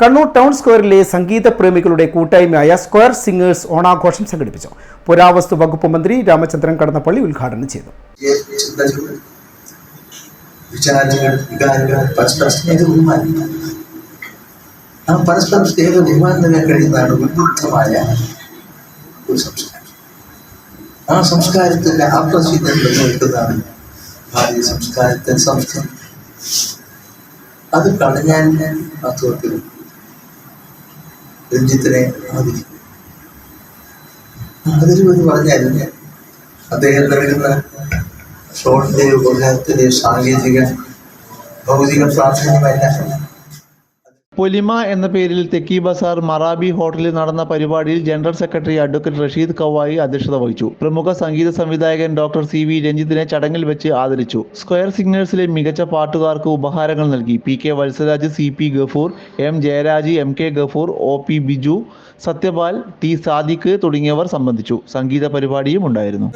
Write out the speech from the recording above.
Kannur town സ്ക്വയറിലെ സംഗീത പ്രേമികളുടെ കൂട്ടായ്മയായ square singers ഓണാഘോഷം സംഘടിപ്പിച്ചു. പുരാവസ്തു വകുപ്പ് മന്ത്രി രാമചന്ദ്രൻ കടന്നപ്പള്ളി ഉദ്ഘാടനം ചെയ്തു. പരസ്പരം സ്നേഹ ബഹുമാനം കഴിയുന്നതാണ് ഉദ്ബുദ്ധമായ ഒരു സംസ്കാരം. ആ സംസ്കാരത്തിന്റെ ആത്മശീലം നിലനിൽക്കുന്നതാണ് ഭാരതീയ സംസ്കാരത്തിന്റെ സംസ്കൃതി. അത് കളഞ്ഞാൽ വാസ്തവത്തിൽ രഞ്ജിത്തിനെ ആദരിക്കും. അതിലുപരി പറഞ്ഞാൽ അദ്ദേഹം നൽകുന്ന ഷോട്ടിന്റെ ഉപകാരത്തിന്റെ സാങ്കേതിക ഭൗതിക പ്രാധാന്യമല്ല. പൊലിമ എന്ന പേരിൽ തെക്കി ബസാർ മറാബി ഹോട്ടലിൽ നടന്ന പരിപാടിയിൽ ജനറൽ സെക്രട്ടറി അഡ്വക്കേറ്റ് റഷീദ് കവായി അധ്യക്ഷത വഹിച്ചു. പ്രമുഖ സംഗീത സംവിധായകൻ ഡോക്ടർ CV രഞ്ജിത്തിനെ ചടങ്ങിൽ വെച്ച് ആദരിച്ചു. സ്ക്വയർ സിംഗേഴ്സിലെ മികച്ച പാട്ടുകാർക്ക് ഉപഹാരങ്ങൾ നൽകി. PK Valsaraj, CP Gafoor, M Jayaraj, MK Gafoor, OP Biju, Satyapal, T Sadiq തുടങ്ങിയവർ സംബന്ധിച്ചു. സംഗീത പരിപാടിയും ഉണ്ടായിരുന്നു.